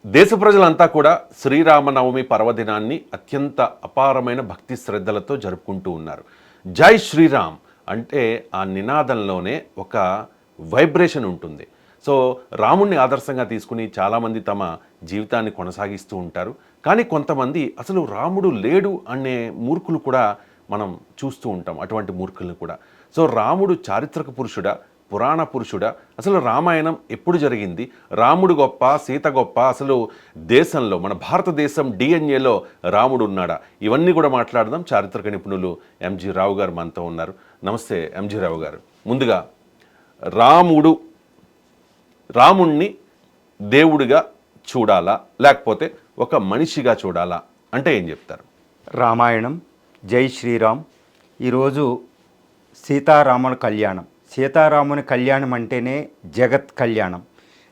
దేశ ప్రజలంతా కూడా శ్రీరామనవమి పర్వదినాన్ని అత్యంత అపారమైన భక్తి శ్రద్ధలతో జరుపుకుంటూ ఉన్నారు. జై శ్రీరామ్ అంటే ఆ నినాదంలోనే ఒక వైబ్రేషన్ ఉంటుంది. సో రాముణ్ణి ఆదర్శంగా తీసుకుని చాలామంది తమ జీవితాన్ని కొనసాగిస్తూ ఉంటారు. కానీ కొంతమంది అసలు రాముడు లేడు అనే మూర్ఖులు కూడా మనం చూస్తూ ఉంటాం, అటువంటి మూర్ఖులను కూడా. సో రాముడు చారిత్రక పురుషుడా, పురాణ పురుషుడా, అసలు రామాయణం ఎప్పుడు జరిగింది, రాముడు గొప్ప సీత గొప్ప, అసలు దేశంలో మన భారతదేశం డిఎన్ఏలో రాముడు ఉన్నాడా, ఇవన్నీ కూడా మాట్లాడదాం. చారిత్రక నిపుణులు ఎంజి రావు గారు మనతో ఉన్నారు. నమస్తే ఎంజి రావు గారు. ముందుగా రాముణ్ణి దేవుడిగా చూడాలా లేకపోతే ఒక మనిషిగా చూడాలా అంటే ఏం చెప్తారు? రామాయణం, జై శ్రీరామ్. ఈరోజు సీతారాముల కళ్యాణం. సీతారాముని కళ్యాణం అంటేనే జగత్ కళ్యాణం.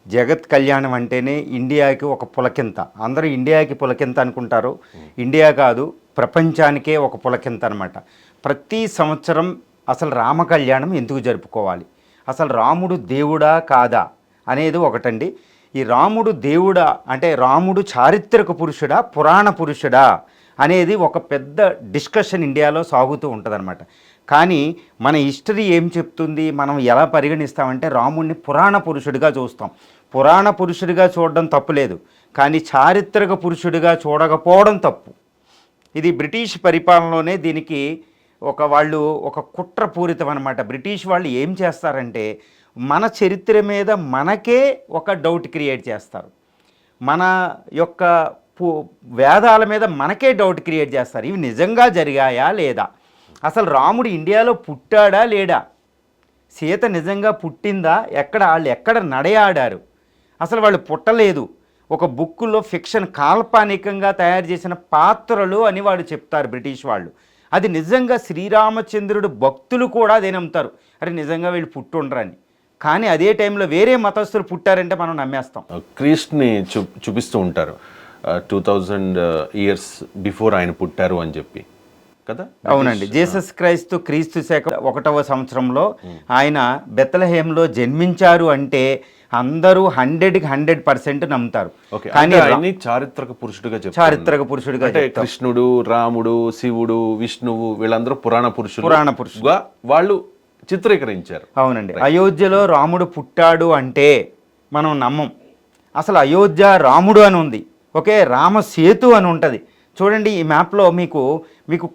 జగత్ కళ్యాణం అంటేనే ఇండియాకి ఒక పులకింత. అందరూ ఇండియాకి పులకింత అనుకుంటారు. ఇండియా కాదు, ప్రపంచానికే ఒక పులకింత అనమాట. ప్రతి సంవత్సరం అసలు రామ కళ్యాణం ఎందుకు జరుపుకోవాలి, అసలు రాముడు దేవుడా కాదా అనేది ఒకటండి. ఈ రాముడు దేవుడా అంటే రాముడు చారిత్రక పురుషుడా పురాణ పురుషుడా అనేది ఒక పెద్ద డిస్కషన్ ఇండియాలో సాగుతూ ఉంటుందన్నమాట. కానీ మన హిస్టరీ ఏం చెప్తుంది, మనం ఎలా పరిగణిస్తామంటే రాముడిని పురాణ పురుషుడిగా చూస్తాం. పురాణ పురుషుడిగా చూడడం తప్పు లేదు, కానీ చారిత్రక పురుషుడిగా చూడకపోవడం తప్పు. ఇది బ్రిటిష్ పరిపాలనలోనే దీనికి వాళ్ళు ఒక కుట్రపూరితం అనమాట. బ్రిటిష్ వాళ్ళు ఏం చేస్తారంటే మన చరిత్ర మీద మనకే ఒక డౌట్ క్రియేట్ చేస్తారు. మన యొక్క వేదాల మీద మనకే డౌట్ క్రియేట్ చేస్తారు. ఇవి నిజంగా జరిగాయా లేదా, అసలు రాముడు ఇండియాలో పుట్టాడా లేడా, సీత నిజంగా పుట్టిందా, వాళ్ళు ఎక్కడ నడయాడారు, అసలు వాళ్ళు పుట్టలేదు, ఒక బుక్కులో ఫిక్షన్ కాల్పనికంగా తయారు చేసిన పాత్రలు అని వాళ్ళు చెప్తారు బ్రిటిష్ వాళ్ళు. అది నిజంగా శ్రీరామచంద్రుడు భక్తులు కూడా అదే నమ్ముతారు, అరే నిజంగా వీళ్ళు పుట్టుండ్రని. కానీ అదే టైంలో వేరే మతస్థులు పుట్టారంటే మనం నమ్మేస్తాం. క్రీస్తుని చూపిస్తూ ఉంటారు 2000 years బిఫోర్ ఆయన పుట్టారు అని చెప్పి కదా. అవునండి, జీసస్ క్రీస్తు శక 1వ సంవత్సరంలో ఆయన బెత్లెహేంలో జన్మించారు అంటే అందరూ 100% నమ్ముతారు. కానీ చారిత్రక పురుషుడిగా అంటే కృష్ణుడు, రాముడు, శివుడు, విష్ణువు వీళ్ళందరూ పురాణ పురుషుడుగా వాళ్ళు చిత్రీకరించారు. అవునండి, అయోధ్యలో రాముడు పుట్టాడు అంటే మనం నమ్మం. అసలు అయోధ్య రాముడు అని ఉంది, ఓకే, రామసేతు అని ఉంటుంది. చూడండి ఈ మ్యాప్లో మీకు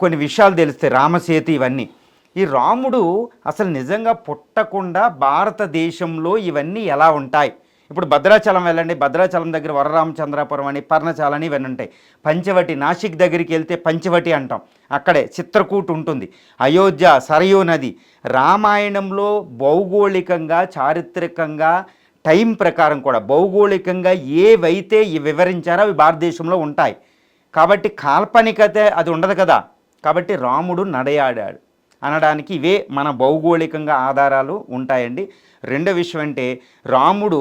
కొన్ని విషయాలు తెలుస్తాయి, రామసేతు ఇవన్నీ. ఈ రాముడు అసలు నిజంగా పుట్టకుండా భారతదేశంలో ఇవన్నీ ఎలా ఉంటాయి? ఇప్పుడు భద్రాచలం వెళ్ళండి, భద్రాచలం దగ్గర వరరామచంద్రాపురం అని, పర్ణశాల అని ఇవన్నీ ఉంటాయి. పంచవటి, నాసిక్ దగ్గరికి వెళ్తే పంచవటి అంటాం, అక్కడే చిత్రకూట్ ఉంటుంది. అయోధ్య, సరయూ నది. రామాయణంలో భౌగోళికంగా, చారిత్రకంగా, టైం ప్రకారం కూడా భౌగోళికంగా ఏవైతే వివరించారో అవి భారతదేశంలో ఉంటాయి. కాబట్టి కాల్పనికత అది ఉండదు కదా. కాబట్టి రాముడు నడయాడాడు అనడానికి ఇవే మన భౌగోళికంగా ఆధారాలు ఉంటాయండి. రెండో విషయం అంటే రాముడు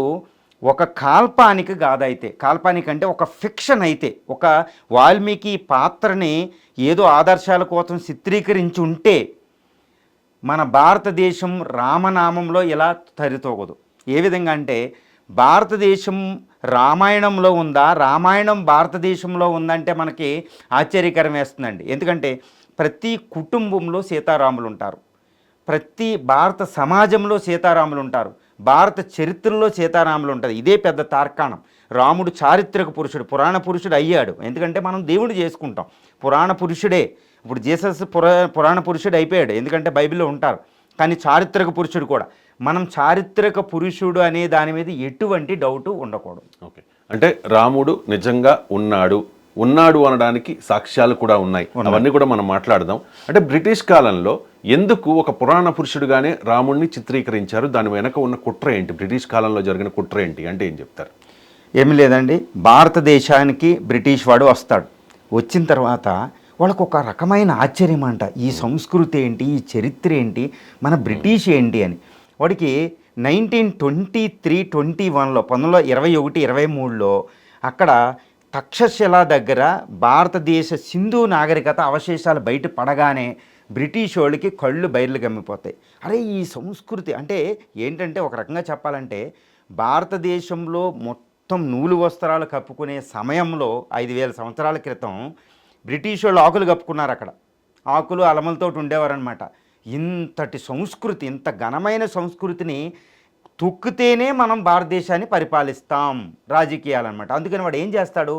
ఒక కాల్పనిక గాథైతే, కాల్పనిక అంటే ఒక ఫిక్షన్ అయితే, ఒక వాల్మీకి పాత్రని ఏదో ఆదర్శాల కోసం చిత్రీకరించి ఉంటే మన భారతదేశం రామనామంలో ఇలా తరితోగదు. ఏ విధంగా అంటే భారతదేశం రామాయణంలో ఉందా, రామాయణం భారతదేశంలో ఉందంటే మనకి ఆశ్చర్యకరం వేస్తుందండి. ఎందుకంటే ప్రతి కుటుంబంలో సీతారాములు ఉంటారు, ప్రతి భారత సమాజంలో సీతారాములు ఉంటారు, భారత చరిత్రలో సీతారాములు ఉంటుంది. ఇదే పెద్ద తార్కాణం. రాముడు చారిత్రక పురుషుడు, పురాణ పురుషుడు అయ్యాడు. ఎందుకంటే మనం దేవుడు చేసుకుంటాం, పురాణ పురుషుడే. ఇప్పుడు జీసస్ పురాణ పురుషుడు అయిపోయాడు, ఎందుకంటే బైబిల్లో ఉంటారు. కానీ చారిత్రక పురుషుడు కూడా. మనం చారిత్రక పురుషుడు అనే దాని మీద ఎటువంటి డౌటు ఉండకూడదు. ఓకే, అంటే రాముడు నిజంగా ఉన్నాడు అనడానికి సాక్ష్యాలు కూడా ఉన్నాయి, అవన్నీ కూడా మనం మాట్లాడదాం. అంటే బ్రిటిష్ కాలంలో ఎందుకు ఒక పురాణ పురుషుడుగానే రాముడిని చిత్రీకరించారు, దాని వెనక ఉన్న కుట్ర ఏంటి, బ్రిటిష్ కాలంలో జరిగిన కుట్ర ఏంటి అంటే ఏం చెప్తారు? ఏమి లేదండి, భారతదేశానికి బ్రిటిష్ వాడు వస్తాడు. వచ్చిన తర్వాత వాళ్ళకు ఒక రకమైన ఆశ్చర్యం అంట, ఈ సంస్కృతి ఏంటి, ఈ చరిత్ర ఏంటి, మన బ్రిటిష్ ఏంటి అని. వాడికి 1921లో 1923లో అక్కడ తక్షశిల దగ్గర భారతదేశ సింధు నాగరికత అవశేషాలు బయట పడగానే బ్రిటిష్ వాళ్ళకి కళ్ళు బయర్లు గమ్మిపోతాయి. అరే ఈ సంస్కృతి అంటే ఏంటంటే, ఒక రకంగా చెప్పాలంటే భారతదేశంలో మొత్తం నూలు వస్త్రాలు కప్పుకునే సమయంలో 5,000 సంవత్సరాల క్రితం బ్రిటిష్ వాళ్ళు ఆకులు కప్పుకున్నారు అక్కడ. ఆకులు అలమలతో ఉండేవారనమాట. ఇంతటి సంస్కృతి, ఇంత ఘనమైన సంస్కృతిని తొక్కితేనే మనం భారతదేశాన్ని పరిపాలిస్తాం రాజకీయాలన్నమాట. అందుకని వాడు ఏం చేస్తాడు,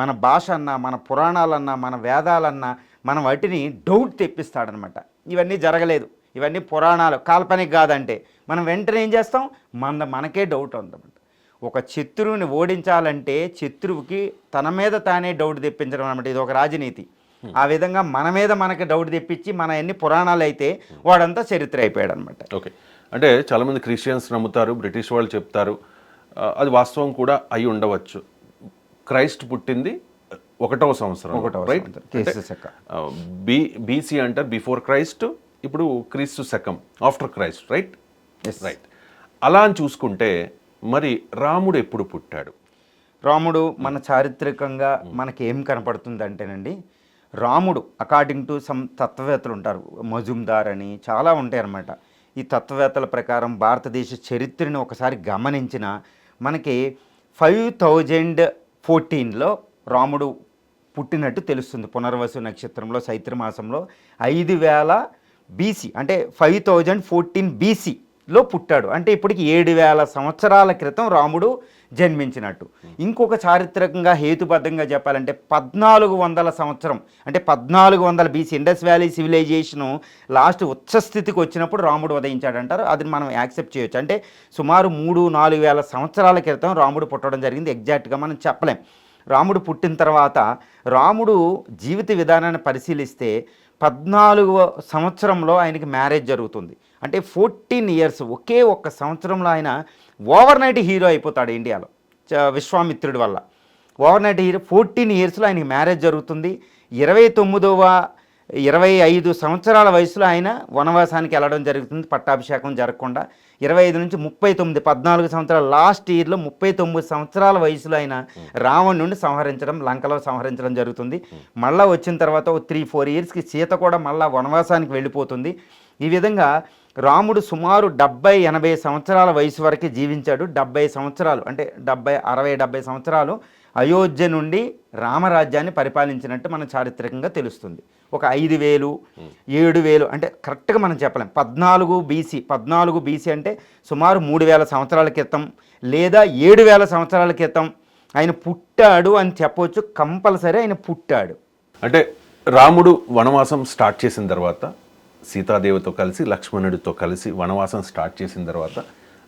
మన భాష అన్నా, మన పురాణాలన్నా, మన వేదాలన్నా మనం వాటిని డౌట్ తెప్పిస్తాడనమాట. ఇవన్నీ జరగలేదు, ఇవన్నీ పురాణాలు, కాల్పనిక కాదంటే మనం వెంటనే ఏం చేస్తాం, మనకే డౌట్ ఉందన్నమాట. ఒక శత్రువుని ఓడించాలంటే శత్రువుకి తన మీద తానే డౌట్ తెప్పించడం అనమాట. ఇది ఒక రాజనీతి. ఆ విధంగా మన మీద మనకి డౌట్ తెప్పించి మన ఎన్ని పురాణాలు అయితే వాడంతా చరిత్ర అయిపోయాడు అనమాట. ఓకే, అంటే చాలామంది క్రిస్టియన్స్ నమ్ముతారు, బ్రిటిష్ వాళ్ళు చెప్తారు, అది వాస్తవం కూడా అయి ఉండవచ్చు. క్రైస్ట్ పుట్టింది 1వ సంవత్సరం, రైట్? బీసీ అంటారు, బిఫోర్ క్రైస్ట్. ఇప్పుడు క్రీస్తు శకం, ఆఫ్టర్ క్రైస్ట్, రైట్? రైట్. అలా అని చూసుకుంటే మరి రాముడు ఎప్పుడు పుట్టాడు? రాముడు మన చారిత్రకంగా మనకి ఏం కనపడుతుంది అంటేనండి, రాముడు అకార్డింగ్ టు సమ్ తత్వవేత్తలు ఉంటారు, మజుందార్ అని చాలా ఉంటాయి అన్నమాట. ఈ తత్వవేత్తల ప్రకారం భారతదేశ చరిత్రను ఒకసారి గమనించిన మనకి 5014లో రాముడు పుట్టినట్టు తెలుస్తుంది. పునర్వసు నక్షత్రంలో చైత్రమాసంలో 5000 బీసీ, అంటే 5014 బీసీలో పుట్టాడు. అంటే ఇప్పటికి 7000 సంవత్సరాల క్రితం రాముడు జన్మించినట్టు. ఇంకొక చారిత్రకంగా హేతుబద్ధంగా చెప్పాలంటే 1400 సంవత్సరం, అంటే 1400 BC, Indus valley civilisation last ఉచ్చస్థితికి వచ్చినప్పుడు రాముడు ఉదయించాడంటారు. అది మనం యాక్సెప్ట్ చేయొచ్చు. అంటే సుమారు 3-4 వేల సంవత్సరాల క్రితం రాముడు పుట్టడం జరిగింది. ఎగ్జాక్ట్గా మనం చెప్పలేం. రాముడు పుట్టిన తర్వాత రాముడు జీవిత విధానాన్ని పరిశీలిస్తే 14వ సంవత్సరంలో ఆయనకి మ్యారేజ్ జరుగుతుంది. అంటే 14 ఇయర్స్, ఒకే ఒక్క సంవత్సరంలో ఆయన ఓవర్ నైట్ హీరో అయిపోతాడు ఇండియాలో విశ్వామిత్రుడి వల్ల. ఓవర్ నైట్ హీరో 14 ఇయర్స్లో ఆయనకి మ్యారేజ్ జరుగుతుంది. 25 సంవత్సరాల వయసులో ఆయన వనవాసానికి వెళ్ళడం జరుగుతుంది, పట్టాభిషేకం జరగకుండా. 25 నుంచి 39, 14 సంవత్సరాల లాస్ట్ ఇయర్లో 39 సంవత్సరాల వయసులో ఆయన రావణ్ నుండి లంకలో సంహరించడం జరుగుతుంది. మళ్ళీ వచ్చిన తర్వాత 3-4 ఇయర్స్కి సీత కూడా మళ్ళీ వనవాసానికి వెళ్ళిపోతుంది. ఈ విధంగా రాముడు సుమారు 70-80 సంవత్సరాల వయసు వరకు జీవించాడు. 70 సంవత్సరాలు అంటే 60-70 సంవత్సరాలు అయోధ్య నుండి రామరాజ్యాన్ని పరిపాలించినట్టు మన చారిత్రకంగా తెలుస్తుంది. ఒక 5000-7000 అంటే కరెక్ట్గా మనం చెప్పలేం. 14 బీసీ అంటే సుమారు 3000 సంవత్సరాల క్రితం లేదా 7000 సంవత్సరాల క్రితం ఆయన పుట్టాడు అని చెప్పవచ్చు. కంపల్సరీ ఆయన పుట్టాడు. అంటే రాముడు వనవాసం స్టార్ట్ చేసిన తర్వాత, సీతాదేవితో కలిసి లక్ష్మణుడితో కలిసి వనవాసం స్టార్ట్ చేసిన తర్వాత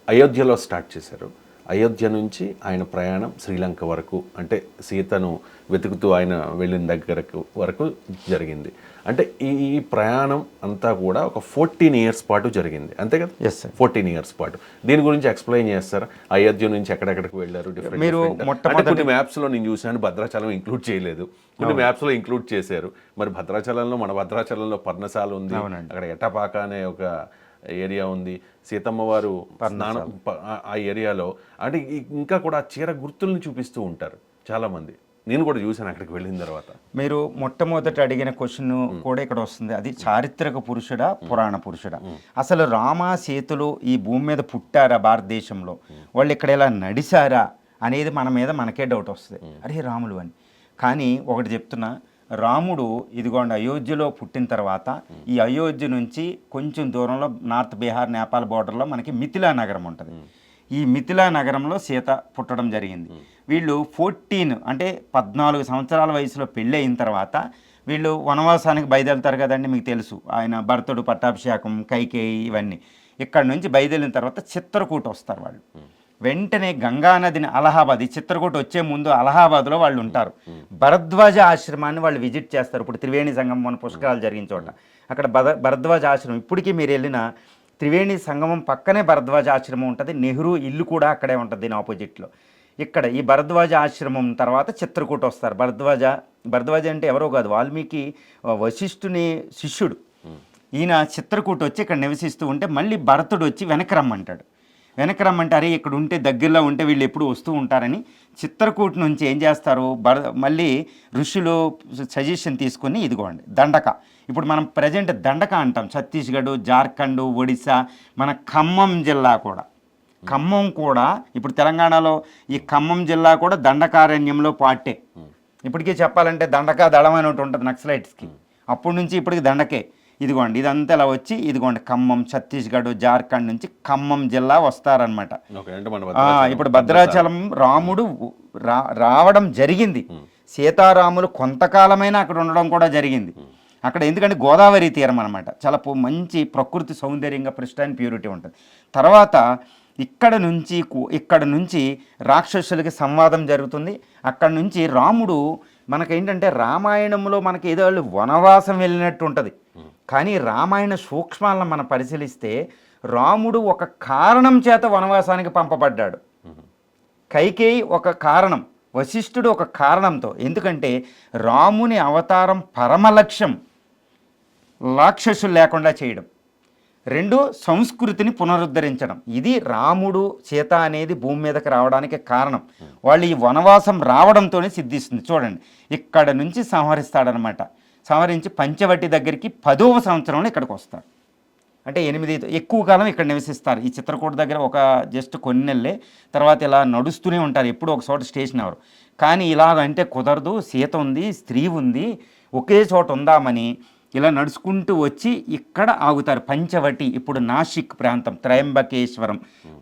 అయోధ్యలో స్టార్ట్ చేశారు. అయోధ్య నుంచి ఆయన ప్రయాణం శ్రీలంక వరకు, అంటే సీతను వెతుకుతూ ఆయన వెళ్ళిన వరకు జరిగింది. అంటే ఈ ప్రయాణం అంతా కూడా ఒక 14 ఇయర్స్ పాటు జరిగింది, అంతే కదా? 14 ఇయర్స్ పాటు. దీని గురించి ఎక్స్ప్లెయిన్ చేస్తారా? అయోధ్య నుంచి ఎక్కడెక్కడికి వెళ్ళారు? మీరు కొన్ని మ్యాప్స్లో నేను చూశాను, భద్రాచలం ఇంక్లూడ్ చేయలేదు, కొన్ని మ్యాప్స్లో ఇంక్లూడ్ చేశారు. మరి మన భద్రాచలంలో పర్ణశాల ఉంది, అక్కడ ఎటపాక అనే ఒక ఏరియా ఉంది, సీతమ్మ వారు స్నానం ఆ ఏరియాలో. అంటే ఇంకా కూడా చీర గుర్తుల్ని చూపిస్తూ ఉంటారు చాలామంది. నేను కూడా చూశాను అక్కడికి వెళ్ళిన తర్వాత. మీరు మొట్టమొదట అడిగిన క్వశ్చన్ కూడా ఇక్కడ వస్తుంది, అది చారిత్రక పురుషుడా పురాణ పురుషుడా? అసలు రామ సీతలు ఈ భూమి మీద పుట్టారా భారతదేశంలో, వాళ్ళు ఇక్కడ ఇలా నడిచారా అనేది మనకే డౌట్ వస్తుంది, అరే రాములు అని. కానీ ఒకటి చెప్తున్నా, రాముడు ఇదిగోండి అయోధ్యలో పుట్టిన తర్వాత ఈ అయోధ్య నుంచి కొంచెం దూరంలో నార్త్ బీహార్ నేపాల్ బోర్డర్లో మనకి మిథిలా నగరం ఉంటుంది. ఈ మిథిలా నగరంలో సీత పుట్టడం జరిగింది. వీళ్ళు 14 అంటే 14 సంవత్సరాల వయసులో పెళ్ళి అయిన తర్వాత వీళ్ళు వనవాసానికి బయలుదేరుతారు కదండి, మీకు తెలుసు. ఆయన భరతుడు పట్టాభిషేకం, కైకేయి, ఇవన్నీ. ఇక్కడ నుంచి బయలుదేరిన తర్వాత చిత్రకూట వస్తారు వాళ్ళు. వెంటనే గంగానదిని అలహాబాద్, ఈ చిత్రకూట వచ్చే ముందు అలహాబాద్లో వాళ్ళు ఉంటారు. భరద్వాజ ఆశ్రమాన్ని వాళ్ళు విజిట్ చేస్తారు. ఇప్పుడు త్రివేణి సంగమం మన పుష్కరాలు జరిగిన చోట అక్కడ భరద్వాజ ఆశ్రమం, ఇప్పటికీ మీరు వెళ్ళిన త్రివేణి సంగమం పక్కనే భరద్వాజ ఆశ్రమం ఉంటుంది. నెహ్రూ ఇల్లు కూడా అక్కడే ఉంటుంది దీని ఆపోజిట్లో. ఇక్కడ ఈ భరద్వాజ ఆశ్రమం తర్వాత చిత్రకూట వస్తారు. భరద్వాజ అంటే ఎవరో కాదు, వాల్మీకి వశిష్ఠుని శిష్యుడు. ఈయన చిత్రకూట వచ్చి ఇక్కడ నివసిస్తూ ఉంటే మళ్ళీ భరతుడు వచ్చి వెనక్కి రమ్మంటారు. ఇక్కడ ఉంటే దగ్గరలో ఉంటే వీళ్ళు ఎప్పుడు వస్తూ ఉంటారని చిత్రకూట నుంచి ఏం చేస్తారు, మళ్ళీ ఋషులు సజెషన్ తీసుకుని ఇదిగోండి దండక. ఇప్పుడు మనం ప్రజెంట్ దండక అంటాం. ఛత్తీస్గఢ్, జార్ఖండ్, ఒడిశా, మన ఖమ్మం జిల్లా కూడా ఖమ్మం కూడా ఇప్పుడు తెలంగాణలో ఈ ఖమ్మం జిల్లా కూడా దండకారణ్యంలో పార్టే. ఇప్పటికీ చెప్పాలంటే దండకా దళం అని ఒకటి ఉంటుంది నక్సలైట్స్కి. అప్పటి నుంచి ఇప్పటికి దండకే. ఇదిగోండి ఇదంతా ఇలా వచ్చి ఇదిగోండి ఖమ్మం, ఛత్తీస్గఢ్, జార్ఖండ్ నుంచి ఖమ్మం జిల్లా వస్తారనమాట. ఇప్పుడు భద్రాచలం రాముడు రావడం జరిగింది. సీతారాములు కొంతకాలమైనా అక్కడ ఉండడం కూడా జరిగింది అక్కడ. ఎందుకంటే గోదావరి తీరం అనమాట, చాలా మంచి ప్రకృతి సౌందర్యంగా ప్రిస్ట్ అండ్ ప్యూరిటీ ఉంటుంది. తర్వాత ఇక్కడ నుంచి రాక్షసులకి సంవాదం జరుగుతుంది. అక్కడ నుంచి రాముడు మనకేంటంటే రామాయణంలో మనకి ఏదో వాళ్ళు వనవాసం వెళ్ళినట్టు ఉంటుంది, కానీ రామాయణ సూక్ష్మాలను మనం పరిశీలిస్తే రాముడు ఒక కారణం చేత వనవాసానికి పంపబడ్డాడు. కైకేయి ఒక కారణం, వశిష్ఠుడు ఒక కారణంతో. ఎందుకంటే రాముని అవతారం పరమ లక్ష్యం రాక్షసులు లేకుండా చేయడం, రెండు సంస్కృతిని పునరుద్ధరించడం. ఇది రాముడు సీత అనేది భూమి మీదకి రావడానికి కారణం. వాళ్ళు ఈ వనవాసం రావడంతోనే సిద్ధిస్తుంది. చూడండి ఇక్కడ నుంచి సంహరిస్తాడనమాట. సంహరించి పంచవటి దగ్గరికి 10వ సంవత్సరంలో ఇక్కడికి వస్తారు. అంటే 8 ఎక్కువ కాలం ఇక్కడ నివసిస్తారు. ఈ చిత్రకూట దగ్గర ఒక జస్ట్ కొన్ని నెలలే, తర్వాత ఇలా నడుస్తూనే ఉంటారు, ఎప్పుడు ఒక చోట స్టేషన్ అవ్వరు. కానీ ఇలాగంటే కుదరదు, సీత ఉంది, స్త్రీ ఉంది, ఒకే చోట ఉందామని ఇలా నడుచుకుంటూ వచ్చి ఇక్కడ ఆగుతారు. పంచవటి ఇప్పుడు నాసిక్ ప్రాంతం, త్రయంబకేశ్వరం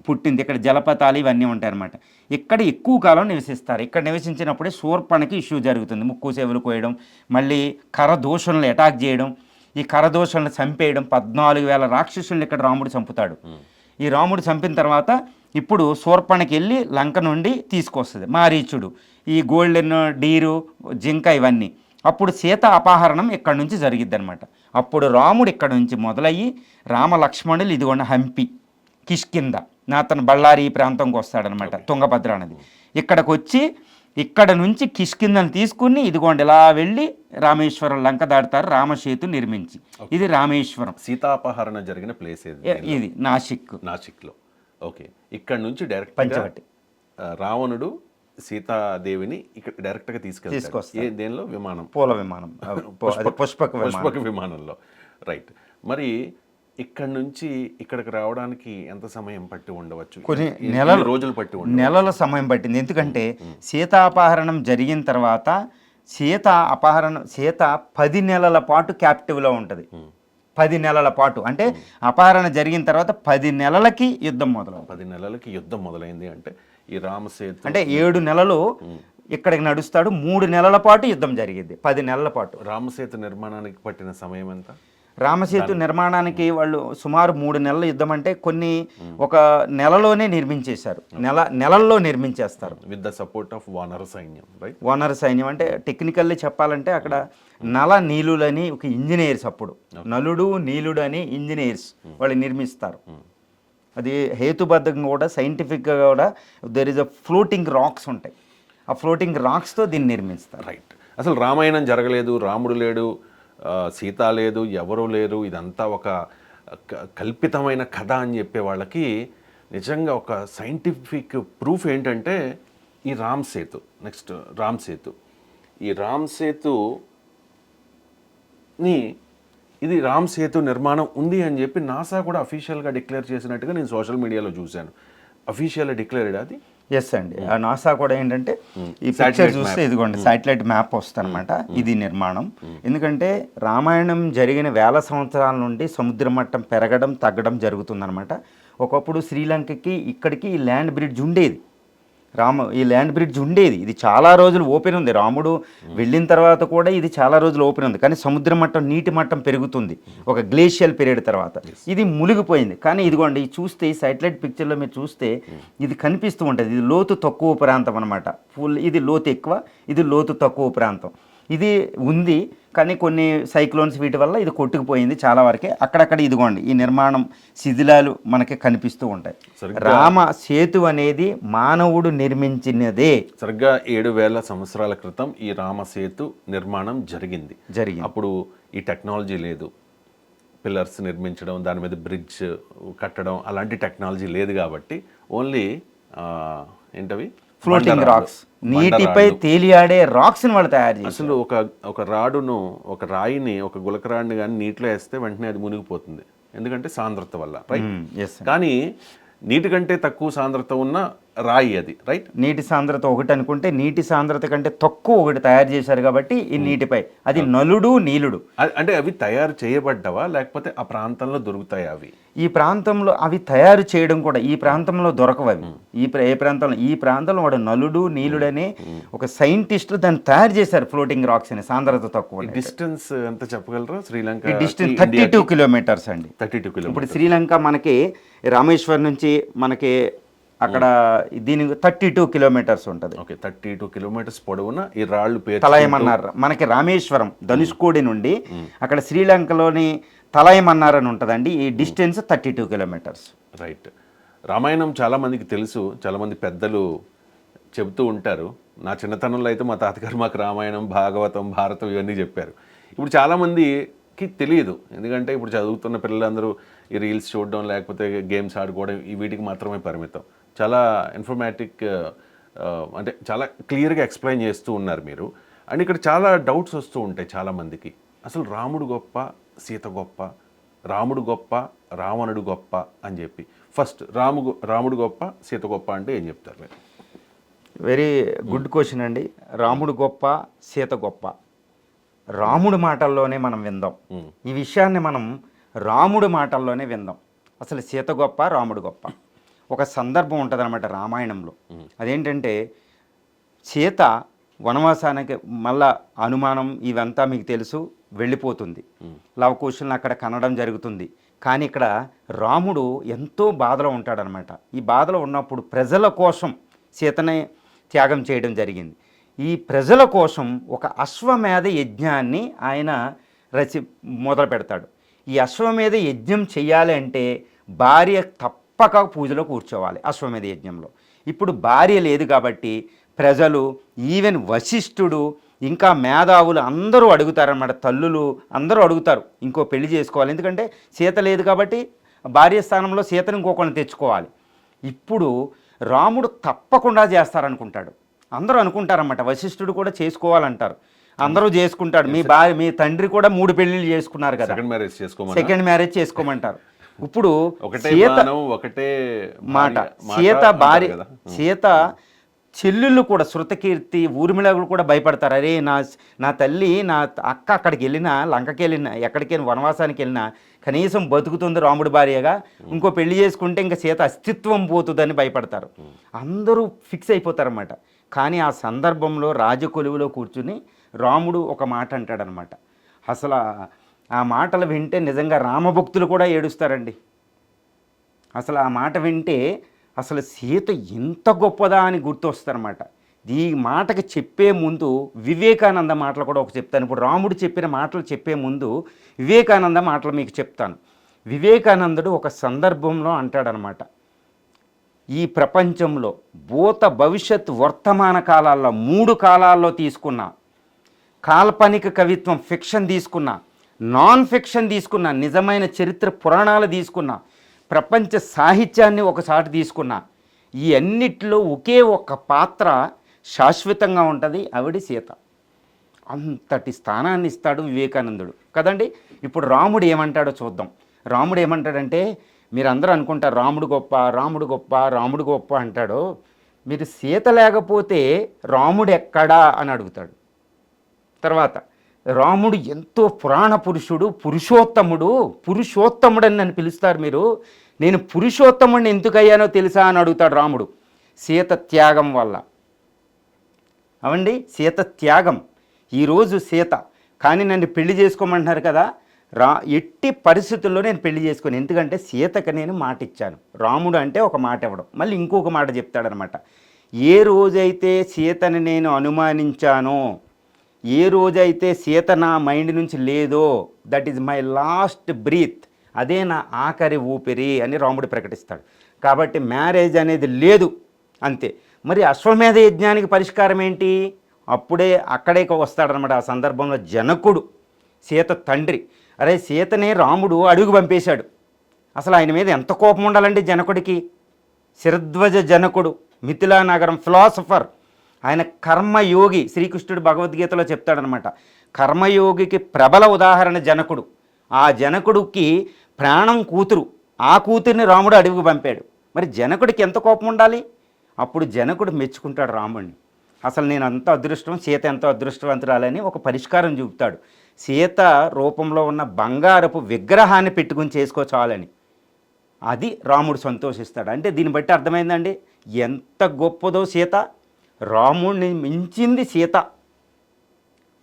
పుట్టింది, ఇక్కడ జలపాతాలు ఇవన్నీ ఉంటాయి అన్నమాట. ఇక్కడ ఎక్కువ కాలం నివసిస్తారు. ఇక్కడ నివసించినప్పుడే శూర్పణకి ఇష్యూ జరుగుతుంది. ముక్కు చెవులు కోయడం, మళ్ళీ కరదోషులను అటాక్ చేయడం, ఈ కరదోషులను చంపేయడం. 14,000 రాక్షసులను ఇక్కడ రాముడు చంపుతాడు. ఈ రాముడు చంపిన తర్వాత ఇప్పుడు శూర్పణకి వెళ్ళి లంక నుండి తీసుకొస్తుంది మారీచుడు, ఈ గోల్డెన్ డీరు, జింక ఇవన్నీ. అప్పుడు సీత అపహరణం ఇక్కడ నుంచి జరిగిద్ది అనమాట. అప్పుడు రాముడు ఇక్కడ నుంచి మొదలయ్యి రామ లక్ష్మణులు ఇదిగోండి హంపి, కిష్కింద, అతను బళ్ళారి ప్రాంతంకి వస్తాడనమాట, తుంగభద్ర నది. ఇక్కడికి వచ్చి ఇక్కడ నుంచి కిష్కిందను తీసుకుని ఇదిగోండి ఇలా వెళ్ళి రామేశ్వరం లంక దాడతారు, రామసేతు నిర్మించి. ఇది రామేశ్వరం. సీతాపహరణ జరిగిన ప్లేస్ ఇది నాసిక్లో. ఓకే, ఇక్కడ నుంచి డైరెక్ట్ పంచవటి రావణుడు సీతాదేవిని ఇక్కడ డైరెక్ట్గా తీసుకొస్తారు. దేనిలో? విమానం, పూల విమానం, పుష్పక విమానంలో. రైట్. మరి ఇక్కడ నుంచి ఇక్కడికి రావడానికి ఎంత సమయం పట్టి ఉండవచ్చు? కొన్ని రోజులు పట్టి ఉండవచ్చు, నెలల సమయం పట్టింది. ఎందుకంటే సీతాపహరణం జరిగిన తర్వాత సీత 10 నెలల పాటు క్యాప్టివ్లో ఉంటుంది. 10 నెలల పాటు అంటే అపహరణ జరిగిన తర్వాత 10 నెలలకి యుద్ధం మొదలైంది. 10 నెలలకి యుద్ధం మొదలైంది. అంటే ఈ రామసేతు అంటే 7 నెలలు ఇక్కడికి నడుస్తాడు, 3 నెలల పాటు యుద్ధం జరిగింది. 10 నెలల పాటు. రామసేతు నిర్మాణానికి పట్టిన సమయం ఎంత? రామసేతు నిర్మాణానికి వాళ్ళు సుమారు 3 నెలల యుద్ధం. అంటే కొన్ని ఒక నెలలోనే నిర్మించేశారు, నెలల్లో నిర్మించేస్తారు విత్ ద సపోర్ట్ ఆఫ్ వానర సైన్యం. రైట్, వానర సైన్యం అంటే టెక్నికల్లీ చెప్పాలంటే అక్కడ నల నీలులని ఒక ఇంజనీర్స్, అప్పుడు నలుడు నీలుడు అని ఇంజనీర్స్ వాళ్ళు నిర్మిస్తారు. అది హేతుబద్ధంగా కూడా సైంటిఫిక్గా కూడా there is a floating rocks ఉంటాయి, ఆ ఫ్లోటింగ్ రాక్స్తో దీన్ని నిర్మిస్తారు. రైట్. అసలు రామాయణం జరగలేదు, రాముడు లేడు, సీత లేదు, ఎవరూ లేరు, ఇదంతా ఒక కల్పితమైన కథ అని చెప్పే వాళ్ళకి నిజంగా ఒక సైంటిఫిక్ ప్రూఫ్ ఏంటంటే ఈ రామ్ సేతు. నెక్స్ట్ రామ్ సేతు. ఈ రామ్ సేతుని ఇది రామ్ సేతు నిర్మాణం ఉంది అని చెప్పి నాసా కూడా అఫీషియల్గా డిక్లేర్ చేసినట్టుగా నేను సోషల్ మీడియాలో చూశాను. అఫీషియల్గా డిక్లేర్డ్ అది? ఎస్ అండి. ఆ నాసా కూడా ఏంటంటే ఈ పిక్చర్ చూస్తే ఇదిగోండి శాటిలైట్ మ్యాప్ వస్తుందన్నమాట. ఇది నిర్మాణం. ఎందుకంటే రామాయణం జరిగిన వేల సంవత్సరాల నుండి సముద్ర మట్టం పెరగడం తగ్గడం జరుగుతుందన్నమాట. ఒకప్పుడు శ్రీలంకకి ఇక్కడికి ఈ ల్యాండ్ బ్రిడ్జ్ ఉండేది, ఈ ల్యాండ్ బ్రిడ్జ్ ఉండేది. ఇది చాలా రోజులు ఓపెన్ ఉంది. రాముడు వెళ్ళిన తర్వాత కూడా ఇది చాలా రోజులు ఓపెన్ ఉంది. కానీ సముద్ర మట్టం, నీటి మట్టం పెరుగుతుంది ఒక గ్లేషియల్ పీరియడ్ తర్వాత. ఇది మునిగిపోయింది. కానీ ఇదిగోండి చూస్తే ఈ శాటిలైట్ పిక్చర్లో మీరు చూస్తే ఇది కనిపిస్తూ ఉంటుంది. ఇది లోతు తక్కువ ప్రాంతం అనమాట. ఇది లోతు ఎక్కువ, ఇది లోతు తక్కువ ప్రాంతం. ఇది ఉంది. కానీ కొన్ని సైక్లోన్స్ వీటి వల్ల ఇది కొట్టుకుపోయింది చాలా వరకే. అక్కడక్కడ ఇదిగోండి ఈ నిర్మాణం శిథిలాలు మనకి కనిపిస్తూ ఉంటాయి. రామ సేతు అనేది మానవుడు నిర్మించినదే. సరిగ్గా 7,000 సంవత్సరాల క్రితం ఈ రామ సేతు నిర్మాణం జరిగింది. అప్పుడు ఈ టెక్నాలజీ లేదు, పిల్లర్స్ నిర్మించడం, దాని మీద బ్రిడ్జ్ కట్టడం అలాంటి టెక్నాలజీ లేదు. కాబట్టి ఓన్లీ ఏంటవి ఫ్లోటింగ్ రాక్స్, నీటిపై తేలియాడే రాక్స్ ని వాళ్ళు తయారు చేశారు. అసలు ఒక రాడును, ఒక రాయిని, ఒక గులకరాడిని కానీ నీటిలో వేస్తే వెంటనే అది మునిగిపోతుంది, ఎందుకంటే సాంద్రత వల్ల. రైట్. కానీ నీటి కంటే తక్కువ సాంద్రత ఉన్న రాయి అది, రైట్? నీటి సాంద్రత ఒకటి అనుకుంటే నీటి సాంద్రత కంటే తక్కువ ఒకటి తయారు చేశారు కాబట్టి ఈ నీటిపై అది నలుడు నీలుడు. అంటే అవి తయారు చేయబడ్డవా లేకపోతే ఆ ప్రాంతంలో దొరుకుతాయా అవి? ఈ ప్రాంతంలో అవి తయారు చేయడం కూడా ఈ ప్రాంతంలో దొరకవు అవి. ఈ ప్రాంతంలో వాడు నలుడు నీలుడనే ఒక సైంటిస్ట్ దాన్ని తయారు చేశారు, ఫ్లోటింగ్ రాక్స్ అని సాంద్రత తక్కువ. డిస్టెన్స్ ఎంత చెప్పగలరా? శ్రీలంక డిస్టెన్స్ 32 కిలోమీటర్స్ అండి. 32 కిలోమీటర్స్. ఇప్పుడు శ్రీలంక మనకి రామేశ్వరం నుంచి మనకి అక్కడ దీనికి 32 కిలోమీటర్స్ ఉంటుంది. ఓకే, 32 కిలోమీటర్స్ పొడవున ఈ రాళ్ళు పేరు తలయమన్నారు. మనకి రామేశ్వరం ధనుష్కోడి నుండి అక్కడ శ్రీలంకలోని తలయమన్నారు అని ఉంటుందండి. ఈ డిస్టెన్స్ 32 కిలోమీటర్స్. రైట్. రామాయణం చాలా మందికి తెలుసు, చాలా మంది పెద్దలు చెబుతూ ఉంటారు. నా చిన్నతనంలో అయితే మా తాతగారు మాకు రామాయణం, భాగవతం, భారతం ఇవన్నీ చెప్పారు. ఇప్పుడు చాలామందికి తెలియదు, ఎందుకంటే ఇప్పుడు చదువుతున్న పిల్లలందరూ ఈ రీల్స్ చూడడం లేకపోతే గేమ్స్ ఆడుకోవడం ఈ వీటికి మాత్రమే పరిమితం. చాలా ఇన్ఫర్మేటిక్ అంటే చాలా క్లియర్గా ఎక్స్ప్లెయిన్ చేస్తూ ఉన్నారు మీరు. అండ్ ఇక్కడ చాలా డౌట్స్ వస్తూ ఉంటాయి చాలామందికి. అసలు రాముడు గొప్ప, సీత గొప్ప, రాముడు గొప్ప, రావణుడు గొప్ప అని చెప్పి. ఫస్ట్ రాముడు గొప్ప, సీత గొప్ప అంటే ఏం చెప్తారు మీరు? వెరీ గుడ్ క్వశ్చన్ అండి. రాముడు గొప్ప, సీత గొప్ప, రాముడు మాటల్లోనే మనం విందాం. ఈ విషయాన్ని మనం రాముడు మాటల్లోనే విందాం. అసలు సీత గొప్ప, రాముడు గొప్ప. ఒక సందర్భం ఉంటుంది అనమాట రామాయణంలో. అదేంటంటే సీత వనవాసానికి మళ్ళా అనుమానం ఇవంతా మీకు తెలుసు వెళ్ళిపోతుంది. లవకుశులను అక్కడ కనడం జరుగుతుంది. కానీ ఇక్కడ రాముడు ఎంతో బాధలో ఉంటాడనమాట. ఈ బాధలో ఉన్నప్పుడు ప్రజల కోసం సీతనే త్యాగం చేయడం జరిగింది. ఈ ప్రజల కోసం ఒక అశ్వమేధ యజ్ఞాన్ని ఆయన మొదలు పెడతాడు. ఈ అశ్వమేధ యజ్ఞం చెయ్యాలి అంటే భార్య తప్పక పూజలో కూర్చోవాలి అశ్వమేధ యజ్ఞంలో. ఇప్పుడు భార్య లేదు కాబట్టి ప్రజలు, ఈవెన్ వశిష్ఠుడు, ఇంకా మేధావులు అందరూ అడుగుతారన్నమాట. తల్లులు అందరూ అడుగుతారు ఇంకో పెళ్లి చేసుకోవాలి, ఎందుకంటే సీత లేదు కాబట్టి భార్య స్థానంలో సీతను ఇంకొకరిని తెచ్చుకోవాలి. ఇప్పుడు రాముడు తప్పకుండా చేస్తారనుకుంటాడు. అందరూ అనుకుంటారన్నమాట. వశిష్ఠుడు కూడా చేసుకోవాలంటారు, అందరూ చేసుకుంటాడు. మీ తండ్రి కూడా 3 పెళ్లిళ్ళు చేసుకున్నారు కదా, సెకండ్ మ్యారేజ్ చేసుకోమంటారు. ఇప్పుడు ఒకటే మాట సీత భార్య, సీత చెల్లెళ్ళు కూడా శృతకీర్తి, ఊర్మిళలు కూడా భయపడతారు. అరే నా తల్లి, నా అక్క అక్కడికి వెళ్ళినా, లంకకి వెళ్ళినా, ఎక్కడికి వనవాసానికి వెళ్ళినా కనీసం బతుకుతుంది రాముడి భార్యగా, ఇంకో పెళ్లి చేసుకుంటే ఇంకా సీత అస్తిత్వం పోతుందని భయపడతారు. అందరూ ఫిక్స్ అయిపోతారన్నమాట. కానీ ఆ సందర్భంలో రాజకొలువులో కూర్చుని రాముడు ఒక మాట అంటాడనమాట. అసలు ఆ మాటలు వింటే నిజంగా రామభక్తులు కూడా ఏడుస్తారండి. అసలు ఆ మాట వింటే అసలు సీత ఎంత గొప్పదా అని గుర్తొస్తారన్నమాట. ఈ మాటకి చెప్పే ముందు వివేకానంద మాటలు కూడా ఒక చెప్తాను. ఇప్పుడు రాముడు చెప్పిన మాటలు చెప్పే ముందు వివేకానంద మాటలు మీకు చెప్తాను. వివేకానందుడు ఒక సందర్భంలో అంటాడనమాట, ఈ ప్రపంచంలో భూత భవిష్యత్ వర్తమాన కాలాల్లో 3 కాలాల్లో తీసుకున్న కాల్పనిక కవిత్వం ఫిక్షన్ తీసుకున్న, నాన్ ఫిక్షన్ తీసుకున్న, నిజమైన చరిత్ర పురాణాలు తీసుకున్న, ప్రపంచ సాహిత్యాన్ని ఒకసారి తీసుకున్న, ఈ అన్నిటిలో ఒకే ఒక పాత్ర శాశ్వతంగా ఉంటుంది, ఆవిడ సీత. అంతటి స్థానాన్ని ఇస్తాడు వివేకానందుడు కదండి. ఇప్పుడు రాముడు ఏమంటాడో చూద్దాం. రాముడు ఏమంటాడంటే, మీరందరూ అనుకుంటారు రాముడు గొప్ప, రాముడు గొప్ప, రాముడు గొప్ప అంటాడు. మీరు సీత లేకపోతే రాముడు ఎక్కడా అని అడుగుతాడు. తర్వాత రాముడు ఎంతో పురాణ పురుషుడు, పురుషోత్తముడని నన్ను పిలుస్తారు మీరు, నేను పురుషోత్తముడిని ఎందుకయ్యానో తెలుసా అని అడుగుతాడు రాముడు. సీత త్యాగం వల్ల. అవండి సీత త్యాగం. ఈరోజు సీత కానీ నన్ను పెళ్లి చేసుకోమంటున్నారు కదా, ఎట్టి పరిస్థితుల్లో నేను పెళ్లి చేసుకుని, ఎందుకంటే సీతకు నేను మాట ఇచ్చాను. రాముడు అంటే ఒక మాట ఇవ్వడం, మళ్ళీ ఇంకొక మాట చెప్తాడనమాట. ఏ రోజైతే సీతని నేను అనుమానించానో, ఏ రోజైతే సీత నా మైండ్ నుంచి లేదో, that is my last breath, అదే నా ఆఖరి ఊపిరి అని రాముడు ప్రకటిస్తాడు. కాబట్టి మ్యారేజ్ అనేది లేదు అంతే. మరి అశ్వమేధ యజ్ఞానికి పరిష్కారం ఏంటి? అక్కడే వస్తాడనమాట. ఆ సందర్భంలో జనకుడు, సీత తండ్రి, అరే సీతనే రాముడు అడుగు పంపేశాడు. అసలు ఆయన మీద ఎంత కోపం ఉండాలండి జనకుడికి. శరధ్వజ జనకుడు, మిథిలా నగరం ఫిలాసఫర్, ఆయన కర్మయోగి. శ్రీకృష్ణుడు భగవద్గీతలో చెప్తాడనమాట, కర్మయోగికి ప్రబల ఉదాహరణ జనకుడు. ఆ జనకుడికి ప్రాణం కూతురు, ఆ కూతురిని రాముడు అడవికి పంపాడు. మరి జనకుడికి ఎంత కోపం ఉండాలి? అప్పుడు జనకుడు మెచ్చుకుంటాడు రాముడిని. అసలు నేను అంత అదృష్టం, సీత ఎంతో అదృష్టవంతురాలని ఒక పరిష్కారం చూపుతాడు. సీత రూపంలో ఉన్న బంగారపు విగ్రహాన్ని పెట్టుకుని చేసుకోవాలని. అది రాముడు సంతోషిస్తాడు. అంటే దీన్ని బట్టి అర్థమైందండి ఎంత గొప్పదో సీత. రాముడిని మించింది సీత.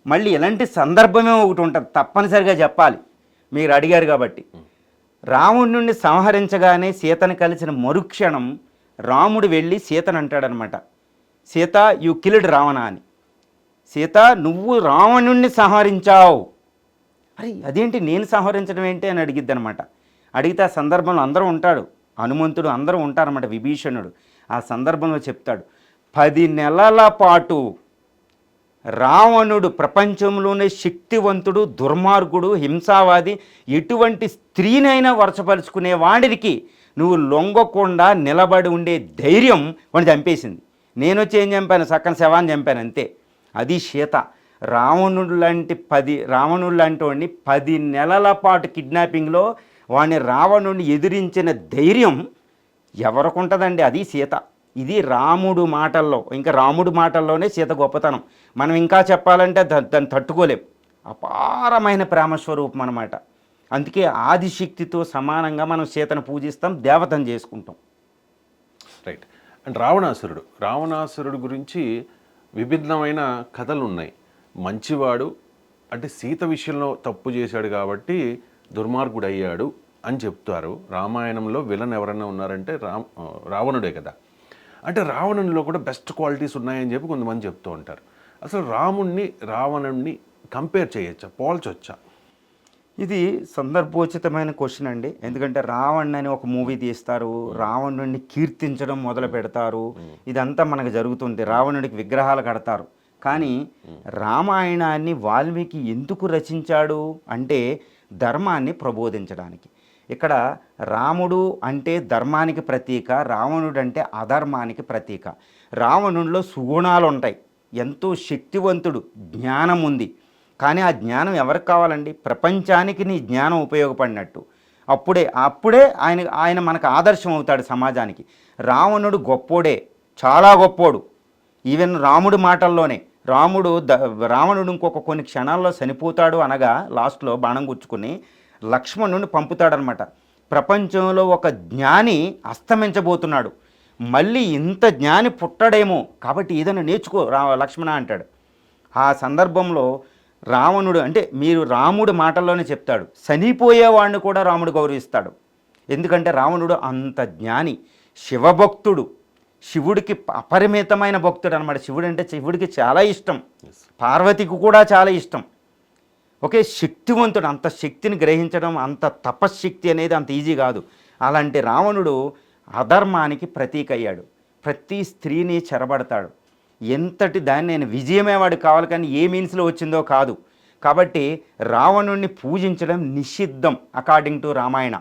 మళ్ళీ ఇలాంటి సందర్భమే ఒకటి ఉంటుంది, తప్పనిసరిగా చెప్పాలి, మీరు అడిగారు కాబట్టి. రాముడి సంహరించగానే సీతను కలిసిన మరుక్షణం రాముడు వెళ్ళి సీతను అంటాడనమాట, సీత యు కిల్డ్ రావణ అని. సీత నువ్వు రావణుణ్ణి సంహరించావు. అరే అదేంటి నేను సంహరించడం ఏంటి అని అడిగిద్ది అనమాట. అడిగితే ఆ సందర్భంలో అందరూ ఉంటాడు, హనుమంతుడు అందరూ ఉంటారన్నమాట, విభీషణుడు. ఆ సందర్భంలో చెప్తాడు, 10 నెలల పాటు రావణుడు ప్రపంచంలోనే శక్తివంతుడు, దుర్మార్గుడు, హింసావాది, ఎటువంటి స్త్రీనైనా వరసపరుచుకునే వాడికి నువ్వు లొంగకుండా నిలబడి ఉండే ధైర్యం వాడిని చంపేసింది. నేను వచ్చి ఏం చంపాను, సక్కని శవాన్ని చంపాను అంతే. అది సీత. రావణుడు లాంటి వాడిని 10 నెలల పాటు కిడ్నాపింగ్లో వాడిని రావణుడిని ఎదిరించిన ధైర్యం ఎవరికి ఉంటుందండి? అది సీత. ఇది రాముడు మాటల్లో, ఇంకా రాముడు మాటల్లోనే సీత గొప్పతనం. మనం ఇంకా చెప్పాలంటే దాన్ని తట్టుకోలేం. అపారమైన ప్రేమస్వరూపం అన్నమాట. అందుకే ఆదిశక్తితో సమానంగా మనం సీతను పూజిస్తాం, దేవతను చేసుకుంటాం. రైట్. అండ్ రావణాసురుడు గురించి విభిన్నమైన కథలు ఉన్నాయి. మంచివాడు అంటే సీత విషయంలో తప్పు చేశాడు కాబట్టి దుర్మార్గుడు అయ్యాడు అని చెప్తారు. రామాయణంలో విలన్ ఎవరైనా ఉన్నారంటే రావణుడే కదా. అంటే రావణునిలో కూడా బెస్ట్ క్వాలిటీస్ ఉన్నాయని చెప్పి కొంతమంది చెప్తూ ఉంటారు. అసలు రావణుణ్ణి కంపేర్ చేయొచ్చా, పోల్చొచ్చా? ఇది సందర్భోచితమైన క్వశ్చన్ అండి. ఎందుకంటే రావణ్ అని ఒక మూవీ తీస్తారు, రావణుడిని కీర్తించడం మొదలు పెడతారు, ఇదంతా మనకు జరుగుతుంది. రావణుడికి విగ్రహాలు కడతారు. కానీ రామాయణాన్ని వాల్మీకి ఎందుకు రచించాడు అంటే ధర్మాన్ని ప్రబోధించడానికి. ఇక్కడ రాముడు అంటే ధర్మానికి ప్రతీక, రావణుడు అంటే అధర్మానికి ప్రతీక. రావణుడిలో సుగుణాలు ఉంటాయి, ఎంతో శక్తివంతుడు, జ్ఞానం ఉంది. కానీ ఆ జ్ఞానం ఎవరికి కావాలండి? ప్రపంచానికి నీ జ్ఞానం ఉపయోగపడినట్టు. అప్పుడే ఆయన మనకు ఆదర్శం అవుతాడు సమాజానికి. రావణుడు గొప్పోడే, చాలా గొప్పోడు. ఈవెన్ రాముడి మాటల్లోనే రావణుడు ఇంకొక కొన్ని క్షణాల్లో చనిపోతాడు అనగా లాస్ట్లో బాణం గుచ్చుకుని లక్ష్మణుడిని పంపుతాడనమాట. ప్రపంచంలో ఒక జ్ఞాని అస్తమించబోతున్నాడు, మళ్ళీ ఇంత జ్ఞాని పుట్టడేమో, కాబట్టి ఏదైనా నేర్చుకో లక్ష్మణ అంటాడు. ఆ సందర్భంలో రావణుడు అంటే మీరు రాముడి మాటల్లోనే చెప్తాడు, చనిపోయేవాడిని కూడా రాముడు గౌరవిస్తాడు. ఎందుకంటే రావణుడు అంత జ్ఞాని, శివభక్తుడు, శివుడికి అపరిమితమైన భక్తుడు అనమాట. శివుడికి చాలా ఇష్టం, పార్వతికి కూడా చాలా ఇష్టం. ఒకే శక్తివంతుడు, అంత శక్తిని గ్రహించడం, అంత తపశ్శక్తి అనేది అంత ఈజీ కాదు. అలాంటి రావణుడు అధర్మానికి ప్రతీక అయ్యాడు. ప్రతి స్త్రీని చెరబడతాడు. ఎంతటి దాన్ని నేను విజయమే వాడికి కావాలి, కానీ ఏ మీన్స్లో వచ్చిందో కాదు. కాబట్టి రావణుడిని పూజించడం నిషిద్ధం అకార్డింగ్ టు రామాయణ.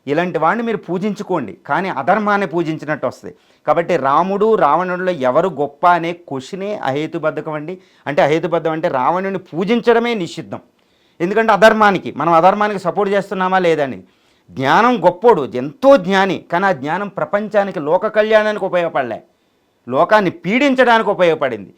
ఇలాంటి వాడిని మీరు పూజించుకోండి, కానీ అధర్మాన్ని పూజించినట్టు వస్తుంది. కాబట్టి రావణుడిలో ఎవరు గొప్ప అనే క్వశ్చనే అహేతుబద్ధకం అండి. అంటే అహేతుబద్ధం అంటే రావణుడిని పూజించడమే నిషిద్ధం. ఎందుకంటే మనం అధర్మానికి సపోర్ట్ చేస్తున్నామా లేదని. జ్ఞానం గొప్పోడు, ఎంతో జ్ఞాని, కానీ ఆ జ్ఞానం ప్రపంచానికి లోక కళ్యాణానికి ఉపయోగపడలే, లోకాన్ని పీడించడానికి ఉపయోగపడింది.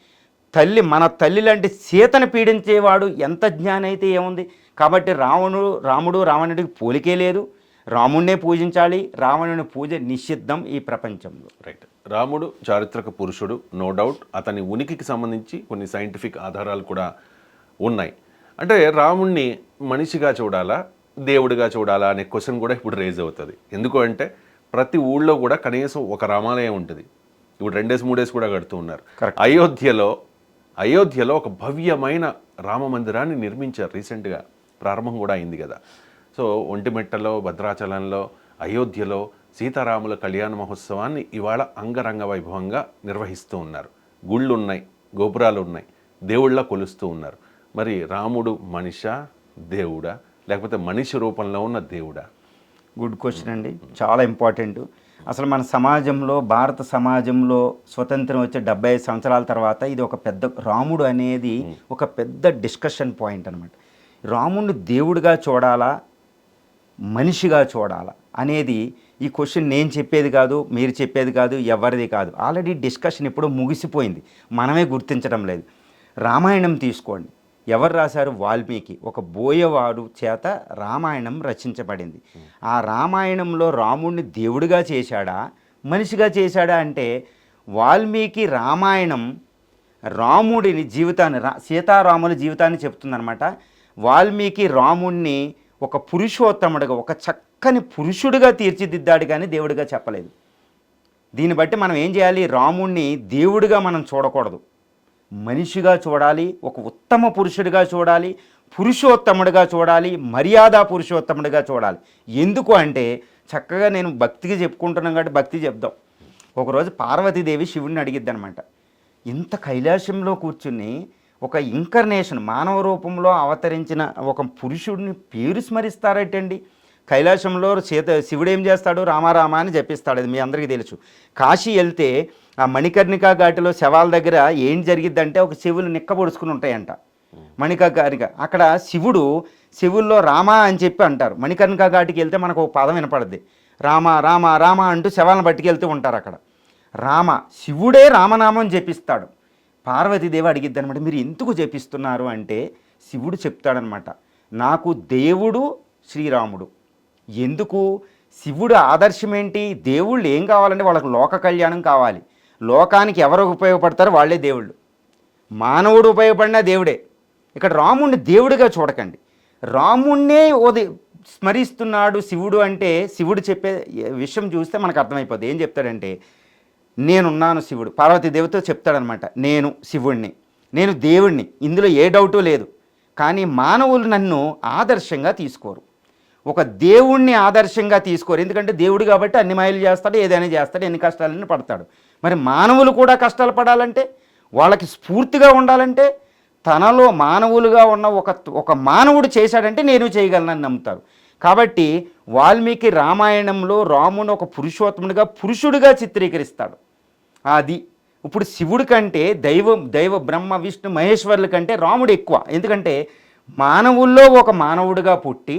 మన తల్లి లాంటి సీతను పీడించేవాడు ఎంత జ్ఞాని అయితే ఏముంది. కాబట్టి రావణుడికి పోలికే లేదు. రాముడినే పూజించాలి, రావణుని పూజ నిషిద్ధం ఈ ప్రపంచంలో. రైట్. రాముడు చారిత్రక పురుషుడు, నో డౌట్. అతని ఉనికికి సంబంధించి కొన్ని సైంటిఫిక్ ఆధారాలు కూడా ఉన్నాయి. అంటే రాముణ్ణి మనిషిగా చూడాలా, దేవుడిగా చూడాలా అనే క్వశ్చన్ కూడా ఇప్పుడు రేజ్ అవుతుంది. ఎందుకు అంటే ప్రతి ఊళ్ళో కూడా కనీసం ఒక రామాలయం ఉంటుంది. ఇప్పుడు 2-3 కూడా కడుతూ ఉన్నారు. అయోధ్యలో ఒక భవ్యమైన రామ మందిరాన్ని నిర్మించారు. రీసెంట్గా ప్రారంభం కూడా అయింది కదా. సో ఒంటిమిట్టలో, భద్రాచలంలో, అయోధ్యలో సీతారాముల కళ్యాణ మహోత్సవాన్ని ఇవాళ అంగరంగ వైభవంగా నిర్వహిస్తూ ఉన్నారు. గుళ్ళు ఉన్నాయి, గోపురాలు ఉన్నాయి, దేవుళ్ళ కొలుస్తూ ఉన్నారు. మరి రాముడు మనిషా, దేవుడా, లేకపోతే మనిషి రూపంలో ఉన్న దేవుడా? గుడ్ క్వశ్చన్ అండి, చాలా ఇంపార్టెంట్. అసలు మన సమాజంలో, భారత సమాజంలో స్వతంత్రం వచ్చే 75 సంవత్సరాల తర్వాత ఇది ఒక పెద్ద, రాముడు అనేది ఒక పెద్ద డిస్కషన్ పాయింట్ అనమాట. రాముడిని దేవుడిగా చూడాలా, మనిషిగా చూడాలా అనేది ఈ క్వశ్చన్ నేను చెప్పేది కాదు, మీరు చెప్పేది కాదు, ఎవరిది కాదు. ఆల్రెడీ డిస్కషన్ ఎప్పుడో ముగిసిపోయింది, మనమే గుర్తించడం లేదు. రామాయణం తీసుకోండి, ఎవరు రాశారు? వాల్మీకి. ఒక బోయవాడు చేత రామాయణం రచించబడింది. ఆ రామాయణంలో రాముడిని దేవుడిగా చేశాడా, మనిషిగా చేశాడా అంటే వాల్మీకి రామాయణం రాముడిని జీవితాన్ని, సీతారాముల జీవితాన్ని చెప్తుందనమాట. వాల్మీకి రాముడిని ఒక పురుషోత్తముడిగా, ఒక చక్కని పురుషుడిగా తీర్చిదిద్దాడు, కానీ దేవుడిగా చెప్పలేదు. దీన్ని బట్టి మనం ఏం చేయాలి? రాముడిని దేవుడిగా మనం చూడకూడదు, మనిషిగా చూడాలి, ఒక ఉత్తమ పురుషుడిగా చూడాలి, పురుషోత్తముడిగా చూడాలి, మర్యాద పురుషోత్తముడిగా చూడాలి. ఎందుకు అంటే చక్కగా నేను భక్తికి చెప్పుకుంటున్నాం కాబట్టి భక్తి చెప్దాం. ఒకరోజు పార్వతీదేవి శివుడిని అడిగిద్ది అనమాట, ఇంత కైలాసంలో కూర్చుని ఒక ఇంకర్నేషన్ మానవ రూపంలో అవతరించిన ఒక పురుషుడిని పేరు స్మరిస్తారటండి. కైలాసంలో శివుడు ఏం చేస్తాడు? రామారామ అని జపిస్తాడు, అది మీ అందరికీ తెలుసు. కాశీ వెళ్తే ఆ మణికర్ణికా ఘాటిలో శవాల దగ్గర ఏం జరిగిద్దంటే ఒక శివులు నిక్కబొడుచుకుని ఉంటాయంట. మణికర్ణిక అక్కడ శివుల్లో రామ అని చెప్పి అంటారు. మణికర్ణికా ఘాటికి వెళ్తే మనకు ఒక పదం వినపడుద్ది, రామ రామ రామ అంటూ శవాలను పట్టుకెళ్తూ ఉంటారు. అక్కడ రామ, శివుడే రామనామం జపిస్తాడు. పార్వతీదేవి అడిగిద్ది అనమాట, మీరు ఎందుకు జపిస్తున్నారు అంటే శివుడు చెప్తాడనమాట, నాకు దేవుడు శ్రీరాముడు. ఎందుకు? శివుడు ఆదర్శం ఏంటి? దేవుళ్ళు ఏం కావాలంటే వాళ్ళకు లోక కళ్యాణం కావాలి. లోకానికి ఎవరు ఉపయోగపడతారో వాళ్ళే దేవుళ్ళు. మానవుడు ఉపయోగపడినా దేవుడే. ఇక్కడ రాముడిని దేవుడిగా చూడకండి, రాముణ్ణే స్మరిస్తున్నాడు శివుడు అంటే శివుడు చెప్పే విషయం చూస్తే మనకు అర్థమైపోద్ది. ఏం చెప్తాడంటే, నేనున్నాను శివుడు పార్వతీదేవితో చెప్తాడనమాట, నేను శివుణ్ణి, నేను దేవుణ్ణి, ఇందులో ఏ డౌటు లేదు. కానీ మానవులు నన్ను ఆదర్శంగా తీసుకోరు, ఒక దేవుణ్ణి ఆదర్శంగా తీసుకోరు. ఎందుకంటే దేవుడు కాబట్టి అన్ని మాయలు చేస్తాడు, ఏదైనా చేస్తాడు, ఎన్ని కష్టాలని పడతాడు. మరి మానవులు కూడా కష్టాలు పడాలంటే, వాళ్ళకి స్ఫూర్తిగా ఉండాలంటే, తనలో మానవులుగా ఉన్న ఒక మానవుడు చేశాడంటే నేను చేయగలనని నమ్ముతారు. కాబట్టి వాల్మీకి రామాయణంలో రాముని ఒక పురుషోత్తముడిగా, పురుషుడిగా చిత్రీకరిస్తాడు. అది ఇప్పుడు శివుడి కంటే దైవ బ్రహ్మ విష్ణు మహేశ్వరుల కంటే రాముడు ఎక్కువ. ఎందుకంటే మానవుల్లో ఒక మానవుడిగా పుట్టి,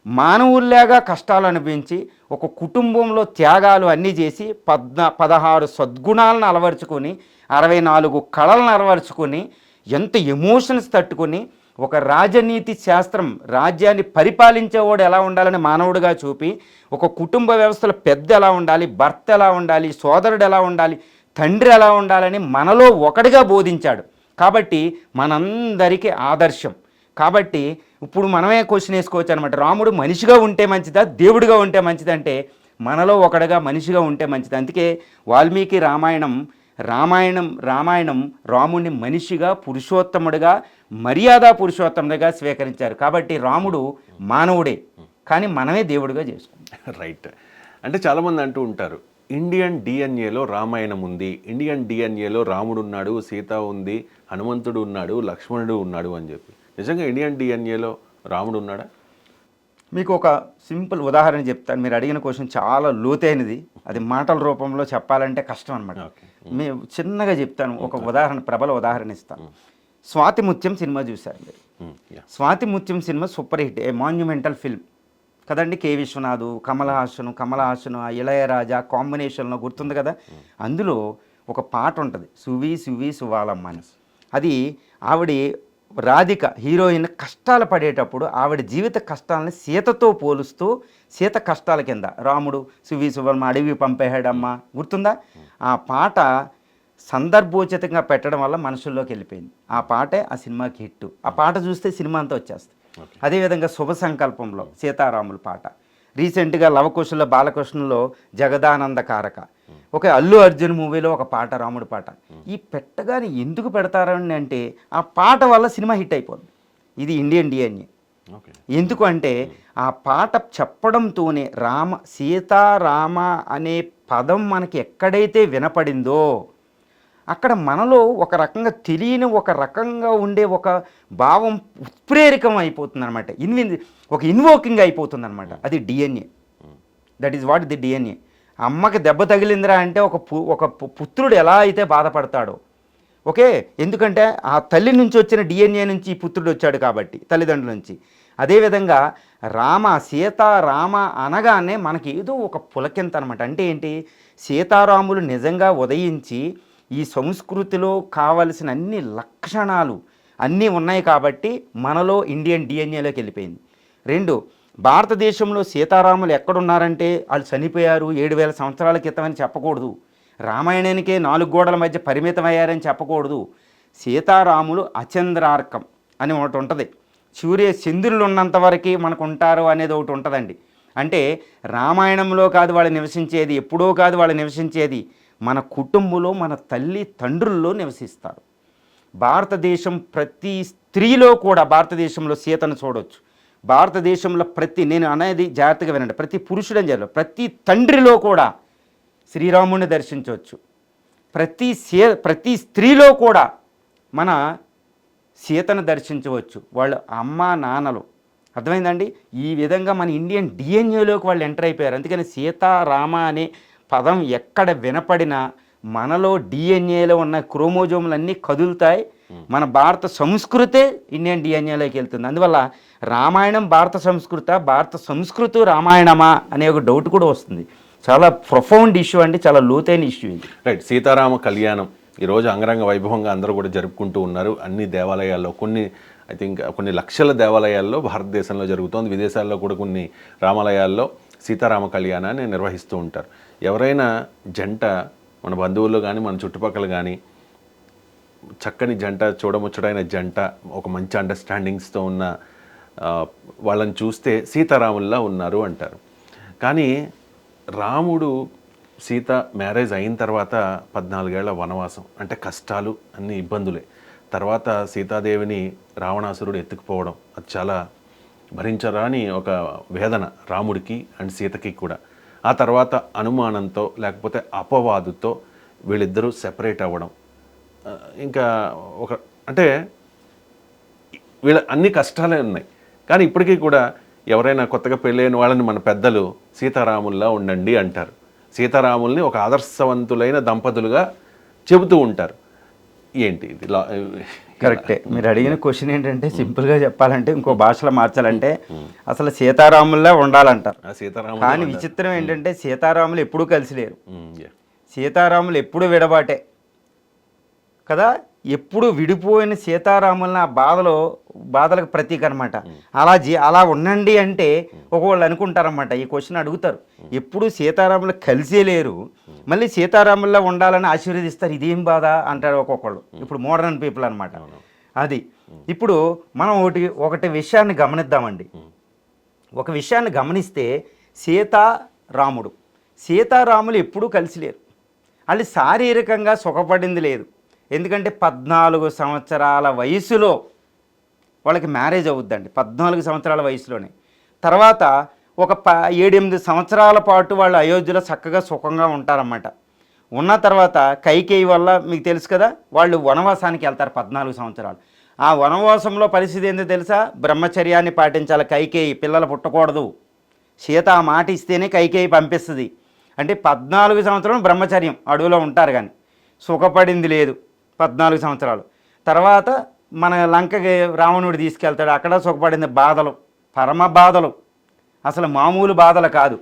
మానవుల్లాగా కష్టాలు అనిపించి, ఒక కుటుంబంలో త్యాగాలు అన్నీ చేసి 16 సద్గుణాలను అలవరుచుకొని, 64 కళలను అలవరుచుకొని, ఎంత ఎమోషన్స్ తట్టుకొని, ఒక రాజనీతి శాస్త్రం, రాజ్యాన్ని పరిపాలించేవాడు ఎలా ఉండాలని మానవుడిగా చూపి, ఒక కుటుంబ వ్యవస్థలో పెద్ద ఎలా ఉండాలి, భర్త ఎలా ఉండాలి, సోదరుడు ఎలా ఉండాలి, తండ్రి ఎలా ఉండాలని మనలో ఒకటిగా బోధించాడు. కాబట్టి మనందరికీ ఆదర్శం. కాబట్టి ఇప్పుడు మనమే క్వశ్చన్ వేసుకోవచ్చు అనమాట, రాముడు మనిషిగా ఉంటే మంచిదా, దేవుడిగా ఉంటే మంచిదంటే మనలో ఒకటిగా మనిషిగా ఉంటే మంచిది. అందుకే వాల్మీకి రామాయణం రాముడిని మనిషిగా, పురుషోత్తముడిగా, మర్యాద పురుషోత్తముడిగా స్వీకరించారు. కాబట్టి రాముడు మానవుడే, కానీ మనమే దేవుడిగా చేసుకుంటాం. రైట్. అంటే చాలామంది అంటూ ఉంటారు, ఇండియన్ డిఎన్ఏలో రామాయణం ఉంది, ఇండియన్ డిఎన్ఏలో రాముడు ఉన్నాడు, సీత ఉంది, హనుమంతుడు ఉన్నాడు, లక్ష్మణుడు ఉన్నాడు అని చెప్పి. నిజంగా ఇండియన్ డిఎన్ఏలో రాముడు ఉన్నాడా? మీకు ఒక సింపుల్ ఉదాహరణ చెప్తాను. మీరు అడిగిన క్వశ్చన్ చాలా లోతైనది, అది మాటల రూపంలో చెప్పాలంటే కష్టం అనమాట. మేము చిన్నగా చెప్తాను, ఒక ఉదాహరణ, ప్రబల ఉదాహరణ ఇస్తాను. స్వాతి ముత్యం సినిమా చూశారు మీరు? Swathi Muthyam cinema super hit, ఏ మాన్యుమెంటల్ ఫిల్మ్ కదండి. కే విశ్వనాథ్, కమల్ హాసన్, ఇళయరాజా కాంబినేషన్లో గుర్తుంది కదా. అందులో ఒక పాట ఉంటుంది, సువి సువి సువాలమ్మ అని. అది ఆవిడ రాధిక హీరోయిన్ కష్టాలు పడేటప్పుడు ఆవిడ జీవిత కష్టాలని సీతతో పోలుస్తూ, సీత కష్టాల కింద రాముడు సువి సువల్మ అడవి పంపేహాడమ్మ, గుర్తుందా? ఆ పాట సందర్భోచితంగా పెట్టడం వల్ల మనుషుల్లోకి వెళ్ళిపోయింది. ఆ పాటే ఆ సినిమాకి హిట్. ఆ పాట చూస్తే సినిమా అంతా వచ్చేస్తుంది. అదేవిధంగా శుభ సంకల్పంలో సీతారాముల పాట, రీసెంట్గా లవకుశుల బాలకృష్ణలో జగదానందకారక, ఒక అల్లు అర్జున్ మూవీలో ఒక పాట, రాముడి పాట. ఈ పెట్టగానే ఎందుకు పెడతారని అంటే ఆ పాట వల్ల సినిమా హిట్ అయిపోతుంది. ఇది ఇండియన్ డిఎన్ఏ. ఎందుకు అంటే ఆ పాట చెప్పడంతోనే సీతారామ అనే పదం మనకి ఎక్కడైతే వినపడిందో అక్కడ మనలో ఒక రకంగా తెలియని, ఒక రకంగా ఉండే ఒక భావం ఉత్ప్రేరకం అయిపోతుంది అనమాట. ఒక ఇన్వోకింగ్ అయిపోతుంది అనమాట. అది DNA. That is what the DNA. అమ్మకి దెబ్బ తగిలిందిరా అంటే ఒక పుత్రుడు ఎలా అయితే బాధపడతాడో, ఓకే, ఎందుకంటే ఆ తల్లి నుంచి వచ్చిన డిఎన్ఏ నుంచి ఈ పుత్రుడు వచ్చాడు కాబట్టి, తల్లిదండ్రుల నుంచి అదేవిధంగా సీతారామ అనగానే మనకి ఏదో ఒక పులకింత అనమాట. అంటే ఏంటి, సీతారాములు నిజంగా ఉదయించి ఈ సంస్కృతిలో కావలసిన అన్ని లక్షణాలు అన్నీ ఉన్నాయి కాబట్టి మనలో ఇండియన్ డిఎన్ఏలోకి వెళ్ళిపోయింది. 2, భారతదేశంలో సీతారాములు ఎక్కడున్నారంటే వాళ్ళు చనిపోయారు 7,000 సంవత్సరాల క్రితం అని చెప్పకూడదు. రామాయణానికే 4 గోడల మధ్య పరిమితమయ్యారని చెప్పకూడదు. సీతారాములు అచంద్రార్కం అని ఒకటి ఉంటుంది. చంద్రులు ఉన్నంత వరకు మనకు ఉంటారు అనేది ఒకటి ఉంటుందండి. అంటే రామాయణంలో కాదు వాళ్ళు నివసించేది, ఎప్పుడో కాదు వాళ్ళు నివసించేది, మన కుటుంబంలో మన తల్లి తండ్రుల్లో నివసిస్తారు. భారతదేశం ప్రతి స్త్రీలో కూడా భారతదేశంలో సీతను చూడవచ్చు. భారతదేశంలో నేను అనేది జాగ్రత్తగా వినండి, ప్రతి పురుషుడని చెప్పాలి, ప్రతి తండ్రిలో కూడా శ్రీరాముడిని దర్శించవచ్చు. ప్రతి స్త్రీలో కూడా మన సీతను దర్శించవచ్చు. వాళ్ళ అమ్మ నాన్నలు, అర్థమైందండి? ఈ విధంగా మన ఇండియన్ డిఎన్ఏలోకి వాళ్ళు ఎంటర్ అయిపోయారు. అందుకని సీతారామ అనే పదం ఎక్కడ వినపడినా మనలో డిఎన్ఏలో ఉన్న క్రోమోజోములన్నీ కదులుతాయి. మన భారత సంస్కృతే ఇండియన్ డిఎన్ఏలోకి వెళ్తుంది. అందువల్ల రామాయణం భారత సంస్కృతి రామాయణమా అనే ఒక డౌట్ కూడా వస్తుంది. చాలా ప్రొఫౌండ్ ఇష్యూ అండి, చాలా లోతైన ఇష్యూ ఇది. రైట్. సీతారామ కళ్యాణం ఈరోజు అంగరంగ వైభవంగా అందరూ కూడా జరుపుకుంటూ ఉన్నారు. అన్ని దేవాలయాల్లో కొన్ని లక్షల దేవాలయాల్లో భారతదేశంలో జరుగుతోంది. విదేశాల్లో కూడా కొన్ని రామాలయాల్లో సీతారామ కళ్యాణాన్ని నిర్వహిస్తూ ఉంటారు. ఎవరైనా జంట, మన బంధువుల్లో కానీ మన చుట్టుపక్కల కానీ చక్కని జంట, చూడముచ్చడైన జంట, ఒక మంచి అండర్స్టాండింగ్స్తో ఉన్న వాళ్ళని చూస్తే సీతారాముల్లా ఉన్నారు అంటారు. కానీ రాముడు సీత మ్యారేజ్ అయిన తర్వాత 14 ఏళ్ల వనవాసం, అంటే కష్టాలు, అన్ని ఇబ్బందులే. తర్వాత సీతాదేవిని రావణాసురుడు ఎత్తుకుపోవడం, అది చాలా భరించరాని ఒక వేదన రాముడికి అండ్ సీతకి కూడా. ఆ తర్వాత అనుమానంతో లేకపోతే అపవాదుతో వీళ్ళిద్దరూ సెపరేట్ అవ్వడం, ఇంకా అంటే వీళ్ళ అన్ని కష్టాలే ఉన్నాయి. కానీ ఇప్పటికీ కూడా ఎవరైనా కొత్తగా పెళ్ళైన వాళ్ళని మన పెద్దలు సీతారాముల్లా ఉండండి అంటారు. సీతారాముల్ని ఒక ఆదర్శవంతులైన దంపతులుగా చెబుతూ ఉంటారు. ఏంటి ఇది? కరెక్టే. మీరు అడిగిన క్వశ్చన్ ఏంటంటే, సింపుల్గా చెప్పాలంటే, ఇంకో భాషలో మార్చాలంటే అసలు సీతారాముల్లా ఉండాలంటారు. కానీ విచిత్రం ఏంటంటే సీతారాములు ఎప్పుడూ కలిసి లేరు. సీతారాములు ఎప్పుడు విడబాటే కదా. ఎప్పుడు విడిపోయిన సీతారాములను ఆ బాధలకు ప్రతీక అనమాట. అలా ఉండండి అంటే ఒకళ్ళు అనుకుంటారన్నమాట, ఈ క్వశ్చన్ అడుగుతారు, ఎప్పుడు సీతారాములు కలిసే లేరు, మళ్ళీ సీతారాముల్లో ఉండాలని ఆశీర్వదిస్తారు, ఇదేం బాధ అంటారు ఒక్కొక్కళ్ళు. ఇప్పుడు మోడర్న్ పీపుల్ అనమాట అది. ఇప్పుడు మనం ఒకటి విషయాన్ని గమనిద్దామండి. ఒక విషయాన్ని గమనిస్తే సీతారాములు ఎప్పుడూ కలిసి లేరు. వాళ్ళు శారీరకంగా సుఖపడింది లేదు. ఎందుకంటే 14 సంవత్సరాల వయసులో వాళ్ళకి మ్యారేజ్ అవుద్దండి, 14 సంవత్సరాల వయసులోనే. తర్వాత ఒక 7-8 సంవత్సరాల పాటు వాళ్ళు అయోధ్యలో చక్కగా సుఖంగా ఉంటారన్నమాట. ఉన్న తర్వాత కైకేయి వల్ల మీకు తెలుసు కదా, వాళ్ళు వనవాసానికి వెళ్తారు 14 సంవత్సరాలు. ఆ వనవాసంలో పరిస్థితి ఏంటో తెలుసా? బ్రహ్మచర్యాన్ని పాటించాలి. కైకేయి పిల్లలు పుట్టకూడదు. సీత ఆ మాట ఇస్తేనే కైకేయి పంపిస్తుంది. అంటే 14 సంవత్సరాలు బ్రహ్మచర్యం, అడవిలో ఉంటారు. కానీ సుఖపడింది లేదు 14 సంవత్సరాలు. తర్వాత మన లంకకి రావణుడు తీసుకెళ్తాడు, అక్కడ సుఖపడింది. బాధలు, పరమ బాధలు, అసలు మామూలు బాధలు కాదు.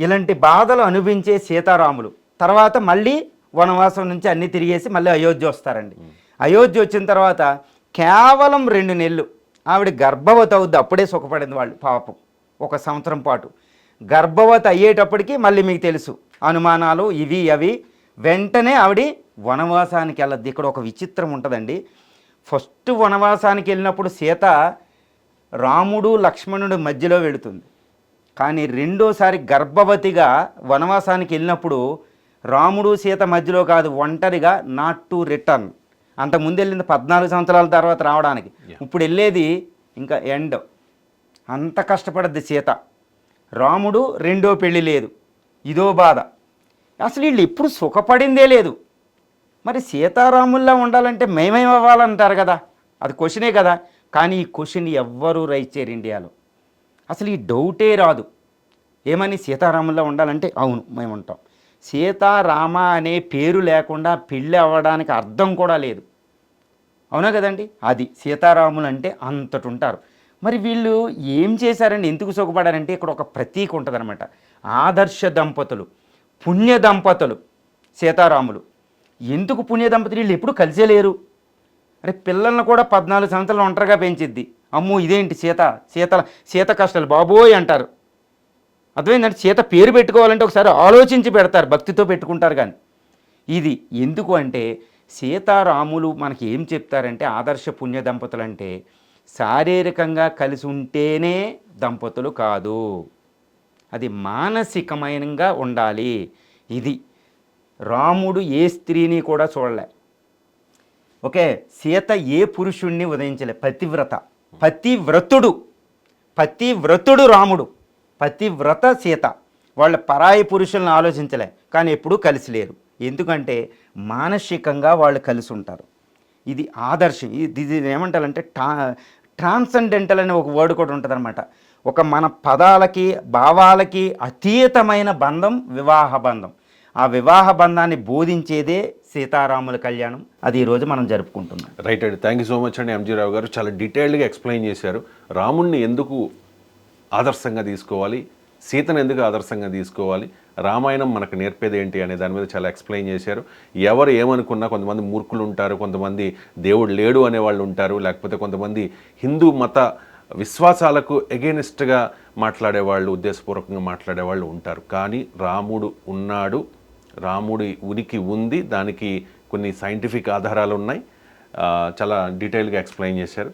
ఇలాంటి బాధలు అనుభవించే సీతారాములు తర్వాత మళ్ళీ వనవాసం నుంచి అన్నీ తిరిగేసి మళ్ళీ అయోధ్య వస్తారండి. అయోధ్య వచ్చిన తర్వాత కేవలం 2 నెలలు ఆవిడ గర్భవతి అవుద్ది. అప్పుడే సుఖపడింది వాళ్ళు పాపం. 1 సంవత్సరం పాటు గర్భవతి అయ్యేటప్పటికి మళ్ళీ మీకు తెలుసు అనుమానాలు ఇవి అవి. వెంటనే ఆవిడ వనవాసానికి వెళ్ళద్ది. ఇక్కడ ఒక విచిత్రం ఉంటుందండి. ఫస్ట్ వనవాసానికి వెళ్ళినప్పుడు సీత రాముడు లక్ష్మణుడు మధ్యలో వెళుతుంది. కానీ రెండోసారి గర్భవతిగా వనవాసానికి వెళ్ళినప్పుడు రాముడు సీత మధ్యలో కాదు, ఒంటరిగా, నాట్ టు రిటర్న్. అంతకుముందు వెళ్ళింది 14 సంవత్సరాల తర్వాత రావడానికి. ఇప్పుడు వెళ్ళేది ఇంకా ఎండ్. అంత కష్టపడద్ది సీత. రాముడు రెండో పెళ్ళి లేదు, ఇదో బాధ. అసలు వీళ్ళు ఎప్పుడు సుఖపడిందే లేదు. మరి సీతారాముల్లా ఉండాలంటే మేమేం అవ్వాలంటారు కదా, అది క్వశ్చనే కదా. కానీ ఈ క్వశ్చన్ ఎవ్వరూ రైజ్ చేయరు ఇండియాలో. అసలు ఈ డౌటే రాదు. ఏమని సీతారాముల్లా ఉండాలంటే అవును మేము ఉంటాం. సీతారామ అనే పేరు లేకుండా పెళ్ళి అవ్వడానికి అర్థం కూడా లేదు. అవునా కదండి? అది సీతారాములు అంటే అంతటి ఉంటారు. మరి వీళ్ళు ఏం చేశారండి, ఎందుకు సుఖపడారంటే ఇక్కడ ఒక ప్రతీక ఉంటుందన్నమాట. ఆదర్శ దంపతులు, పుణ్య దంపతులు సీతారాములు. ఎందుకు పుణ్య దంపతులు? వీళ్ళు ఎప్పుడు కలిసే లేరు. అరే పిల్లల్ని కూడా 14 సంవత్సరాలు ఒంటరిగా పెంచిద్ది. అమ్మో ఇదేంటి సీత కష్టాలు బాబోయ్ అంటారు. అర్థమైందంటే సీత పేరు పెట్టుకోవాలంటే ఒకసారి ఆలోచించి పెడతారు, భక్తితో పెట్టుకుంటారు. కానీ ఇది ఎందుకు అంటే సీతారాములు మనకి ఏం చెప్తారంటే ఆదర్శ పుణ్య దంపతులు అంటే శారీరకంగా కలిసి ఉంటేనే దంపతులు కాదు, అది మానసికమైనగా ఉండాలి. ఇది రాముడు ఏ స్త్రీని కూడా చూడలే. ఓకే, సీత ఏ పురుషుణ్ణి ఉదయించలే. పతివ్రతుడు రాముడు, పతివ్రత సీత. వాళ్ళ పరాయి పురుషులను ఆలోచించలే, కానీ ఎప్పుడూ కలిసి లేరు. ఎందుకంటే మానసికంగా వాళ్ళు కలిసి ఉంటారు. ఇది ఆదర్శం. ఇది ఏమంటారంటే ట్రాన్సెండెంటల్ అనే ఒక వర్డ్ కూడా ఉంటుంది. ఒక మన పదాలకి భావాలకి అతీతమైన బంధం వివాహ బంధం. ఆ వివాహ బంధాన్ని బోధించేదే సీతారాముల కళ్యాణం. అది ఈరోజు మనం జరుపుకుంటున్నాం. రైట్ అండి, థ్యాంక్ యూ సో మచ్ అండి ఎంజీ రావు గారు. చాలా డీటెయిల్డ్గా ఎక్స్ప్లెయిన్ చేశారు. రాముణ్ణి ఎందుకు ఆదర్శంగా తీసుకోవాలి, సీతను ఎందుకు ఆదర్శంగా తీసుకోవాలి, రామాయణం మనకు నేర్పేది ఏంటి అనే దాని మీద చాలా ఎక్స్ప్లెయిన్ చేశారు. ఎవరు ఏమనుకున్నా, కొంతమంది మూర్ఖులు ఉంటారు, కొంతమంది దేవుడు లేడు అనేవాళ్ళు ఉంటారు, లేకపోతే కొంతమంది హిందూ మత విశ్వాసాలకు ఎగెనిస్ట్గా మాట్లాడేవాళ్ళు, ఉద్దేశపూర్వకంగా మాట్లాడేవాళ్ళు ఉంటారు. కానీ రాముడు ఉన్నాడు, రాముడి ఉనికి ఉంది, దానికి కొన్ని సైంటిఫిక్ ఆధారాలు ఉన్నాయి. చాలా డీటెయిల్గా ఎక్స్ప్లెయిన్ చేశారు.